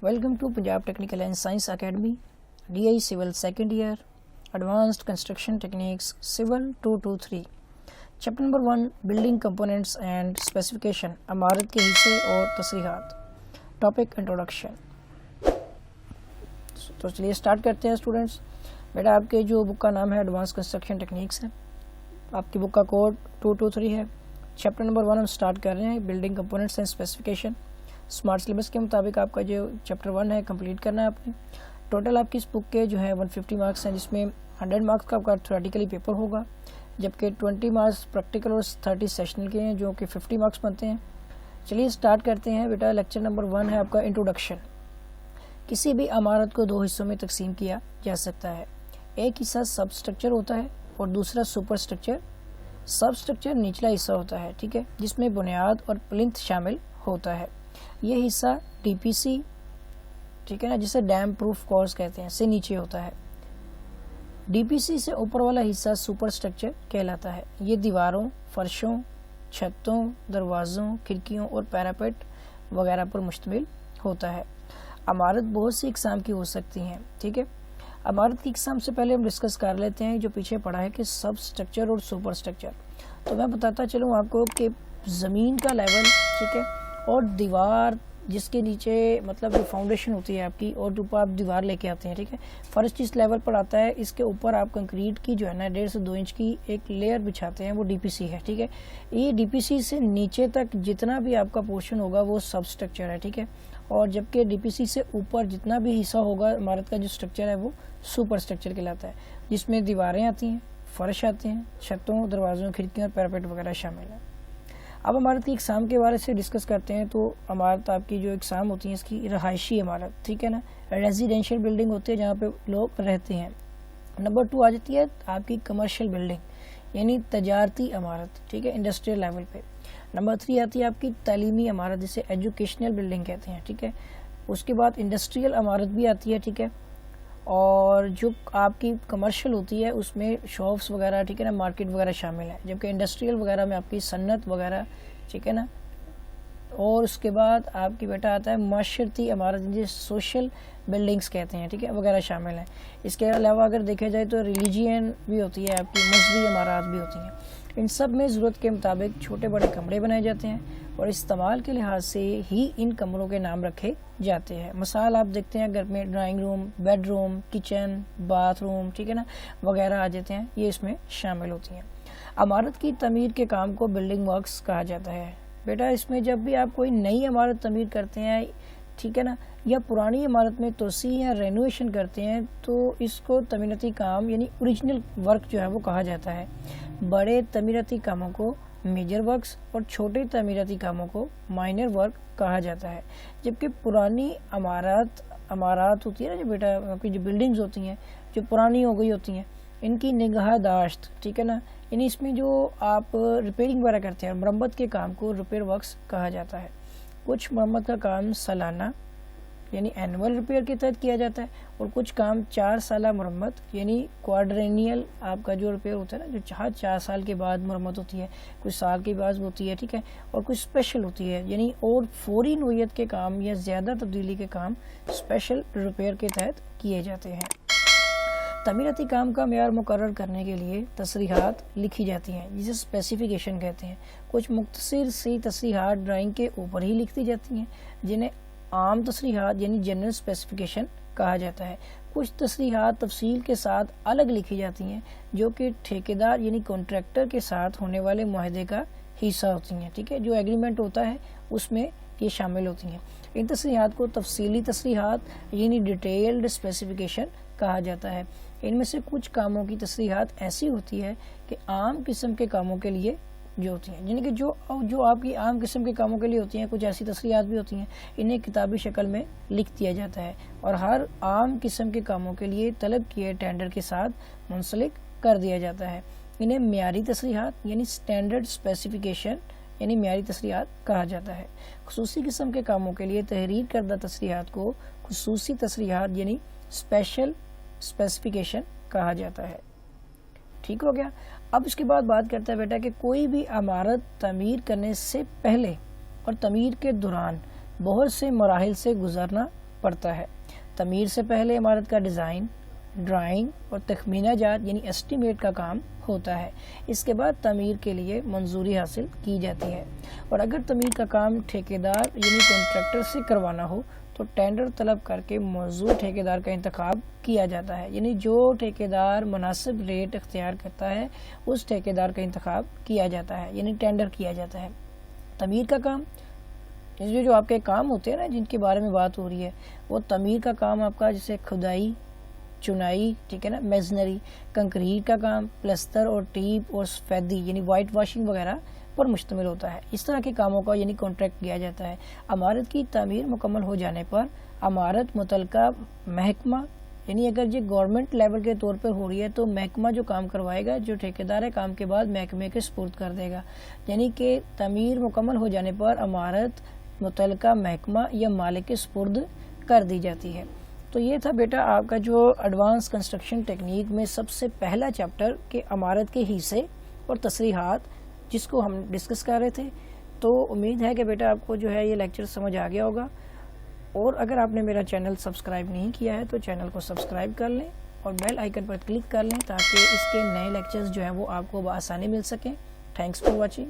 Welcome to Punjab Technical and Science Academy, DI Civil Second Year, Advanced Construction Techniques, Civil 223. Chapter number 1, Building Components and Specification, इमारत के हिस्से और तस्रीहात. Topic Introduction. तो चलिए start करते हैं स्टूडेंट्स. बेटा आपके जो बुक का नाम है एडवांस कंस्ट्रक्शन टेक्निक्स है, आपकी बुक का कोड 223 है. चैप्टर नंबर 1 हम स्टार्ट कर रहे हैं, building components and specification. Smart syllabus के मुताबिक आपका जो चैप्टर 1 है कंप्लीट करना है आपने. टोटल आपकी इस बुक के जो है 150 मार्क्स हैं, जिसमें 100 मार्क्स का आपका थ्योरेटिकली पेपर होगा, जबकि 20 मार्क्स प्रैक्टिकल और 30 सेशनल के हैं, जो कि 50 मार्क्स बनते हैं. चलिए स्टार्ट करते हैं बेटा. लेक्चर नंबर 1 है आपका इंट्रोडक्शन. किसी भी इमारत को 2 हिस्सों में तकसीम किया जा सकता है. एक हिस्सा सब स्ट्रक्चर होता है और दूसरा सुपर स्ट्रक्चर. सब स्ट्रक्चर निचला हिस्सा होता है, ठीक है, जिसमें बुनियाद और प्लिंथ शामिल होता है. ये हिस्सा डीपीसी, ठीक है ना, जिसे डैम प्रूफ कोर्स कहते हैं, से नीचे होता है. डीपीसी से ऊपर वाला हिस्सा सुपर स्ट्रक्चर कहलाता है. ये दीवारों, फर्शों, छतों, दरवाज़ों, खिड़कियों और पैरापेट वगैरह पर मुश्तमिल होता है. इमारत बहुत सी इकसाम की हो सकती हैं, ठीक है. इमारत की इकसाम से पहले हम डिस्कस कर लेते हैं जो पीछे पड़ा है कि सब स्ट्रक्चर और सुपर स्ट्रक्चर. तो मैं बताता चलूँ आपको कि ज़मीन का लेवल, ठीक है, और दीवार जिसके नीचे मतलब जो फाउंडेशन होती है आपकी, और जो ऊपर आप दीवार लेके आते हैं, ठीक है, फर्श जिस लेवल पर आता है, इसके ऊपर आप कंक्रीट की जो है ना 1.5 से 2 इंच की एक लेयर बिछाते हैं, वो डीपीसी है, ठीक है. ये डीपीसी से नीचे तक जितना भी आपका पोर्शन होगा वो सब स्ट्रक्चर है, ठीक है. और जबकि डीपीसी से ऊपर जितना भी हिस्सा होगा इमारत का जो स्ट्रक्चर है वो सुपर स्ट्रक्चर कहलाता है, जिसमें दीवारें आती हैं, फर्श आते हैं, छतों, दरवाज़ों, खिड़कियों और पैरापेट वगैरह शामिल है. अब इमारत की इकसाम के बारे से डिस्कस करते हैं. तो इमारत आपकी जो इकसाम होती है इसकी रहायशी इमारत, ठीक है ना, रेजिडेंशियल बिल्डिंग होती है जहाँ पे लोग रहते हैं. नंबर 2 आ जाती है आपकी कमर्शियल बिल्डिंग, यानी तजारती इमारत, ठीक है, इंडस्ट्रियल लेवल पे. नंबर 3 आती है आपकी तालीमी इमारत, जिसे एजुकेशनल बिल्डिंग कहते हैं, ठीक है. उसके बाद इंडस्ट्रियल इमारत भी आती है, ठीक है. और जो आपकी कमर्शियल होती है उसमें शॉप्स वगैरह, ठीक है ना, मार्केट वगैरह शामिल है, जबकि इंडस्ट्रियल वगैरह में आपकी सन्नत वगैरह, ठीक है ना. और उसके बाद आपकी बेटा आता है माशरती इमारत, जिसे सोशल बिल्डिंग्स कहते हैं, ठीक है, वगैरह शामिल हैं. इसके अलावा अगर देखा जाए तो रिलीजियन भी होती है आपकी, मजहबी इमारत भी होती हैं. इन सब में ज़रूरत के मुताबिक छोटे बड़े कमरे बनाए जाते हैं और इस्तेमाल के लिहाज से ही इन कमरों के नाम रखे जाते हैं. मिसाल आप देखते हैं घर में drawing room, bedroom, kitchen, bathroom, ठीक है ना, वगैरह आ जाते हैं, ये इसमें शामिल होती हैं. इमारत की तमीर के काम को बिल्डिंग वर्क्स कहा जाता है. बेटा इसमें जब भी आप कोई नई इमारत तमीर करते हैं, ठीक है ना, या पुरानी इमारत में तोसी या रेनोवेशन करते हैं, तो इसको तमीरती काम यानी ओरिजिनल वर्क जो है वो कहा जाता है. बड़े तमीरती कामों को मेजर वर्क्स और छोटे तमीरती कामों को माइनर वर्क कहा जाता है. जबकि पुरानी इमारत होती है ना, जो बेटा आपकी जो बिल्डिंग्स होती हैं जो पुरानी हो गई होती हैं, इनकी निगाहदाश्त, ठीक है ना, यानी इसमें जो आप रिपेयरिंग वगैरह करते हैं, मरम्मत के काम को रिपेयर वर्क्स कहा जाता है. कुछ मरम्मत का काम सालाना यानी एनुअल रिपेयर के तहत किया जाता है, और कुछ काम 4 साला मरम्मत यानी क्वाड्रेनियल आपका जो रिपेयर होता है ना, जो 4 साल के बाद मरम्मत होती है, कुछ साल के बाद होती है, ठीक है, और कुछ स्पेशल होती है, यानी और फौरी नोयत के काम या ज़्यादा तब्दीली के काम स्पेशल रिपेयर के तहत किए जाते हैं. तमीरती काम का मेयार मुकर्रर करने के लिए तसरीहात लिखी जाती हैं, जिसे स्पेसिफिकेशन कहते हैं. कुछ मुख्तसर सी तसरीहात ड्राइंग के ऊपर ही लिख दी जाती हैं, जिन्हें आम तसरीहात यानी जनरल स्पेसिफिकेशन कहा जाता है. कुछ तसरीहात तफसील के साथ अलग लिखी जाती हैं, जो कि ठेकेदार यानी कॉन्ट्रैक्टर के साथ होने वाले मुआहदे का हिस्सा होती हैं, ठीक है, जो एग्रीमेंट होता है उसमें ये शामिल होती हैं. इन तसरीहात को तफसीली तसरीहात यानी डिटेल्ड स्पेसिफिकेशन कहा जाता है. इनमें से कुछ कामों की तसरीहात ऐसी होती है कि आम किस्म के कामों के लिए जो होती हैं, यानी कि जो आपकी आम किस्म के कामों के लिए होती हैं, कुछ ऐसी तसरीहात भी होती हैं, इन्हें किताबी शक्ल में लिख दिया जाता है और हर आम किस्म के कामों के लिए तलब किए टेंडर के साथ मुंसलिक कर दिया जाता है. इन्हें म्यारी तसरीहात यानी स्टैंडर्ड स्पेसिफिकेशन यानी म्यारी तसरीहात कहा जाता है. खुसूसी किस्म के कामों के लिए तहरीर करदा तसरीहात को खुसूसी तसरीहात यानी स्पेशल स्पेसिफिकेशन कहा जाता है. ठीक हो गया. अब इसके बाद बात करता है बेटा कि कोई भी इमारत तमीर करने से पहले और तमीर के दौरान बहुत से मराहिल से गुजरना پڑتا ہے۔ تعمیر سے پہلے عمارت کا ڈیزائن، ڈرائنگ اور تخمینہ جات یعنی ایسٹیمیٹ کا کام ہوتا ہے۔ اس کے بعد تعمیر کے لیے منظوری حاصل کی جاتی ہے، اور اگر تعمیر کا کام ٹھیکیدار یعنی کانٹریکٹر سے کروانا ہو تو ٹینڈر طلب کر کے موزوں ٹھیکیدار کا انتخاب کیا جاتا ہے، یعنی جو ٹھیکیدار مناسب ریٹ اختیار کرتا ہے اس ٹھیکیدار کا انتخاب کیا جاتا ہے، یعنی ٹینڈر کیا جاتا ہے۔ تعمیر کا کام، جو آپ کے کام ہوتے ہیں نا جن کے بارے میں بات ہو رہی ہے، وہ تعمیر کا کام آپ کا جیسے کھدائی، چنائی، ٹھیک ہے نا، میزنری، کنکریٹ کا کام، پلستر اور ٹیپ اور سفیدی یعنی وائٹ واشنگ وغیرہ پر مشتمل ہوتا ہے۔ اس طرح کے کاموں کا یعنی کانٹریکٹ کیا جاتا ہے۔ عمارت کی تعمیر مکمل ہو جانے پر عمارت متعلقہ محکمہ، یعنی اگر یہ گورنمنٹ لیول کے طور پر ہو رہی ہے تو محکمہ جو کام کروائے گا، جو ٹھیکیدار ہے کام کے بعد محکمے کے سپرد کر دے گا، یعنی کہ تعمیر مکمل ہو جانے پر عمارت متعلقہ محکمہ یا مالک کے سپرد کر دی جاتی ہے۔ تو یہ تھا بیٹا آپ کا جو ایڈوانس کنسٹرکشن ٹیکنیک میں سب سے پہلا چیپٹر کہ عمارت کے حصے اور تصریحات، جس کو ہم ڈسکس کر رہے تھے۔ تو امید ہے کہ بیٹا آپ کو جو ہے یہ لیکچر سمجھ آ گیا ہوگا، اور اگر آپ نے میرا چینل سبسکرائب نہیں کیا ہے تو چینل کو سبسکرائب کر لیں اور بیل آئیکن پر کلک کر لیں تاکہ اس کے نئے لیکچرز جو ہیں وہ آپ کو بآسانی مل سکیں۔ Thanks for watching.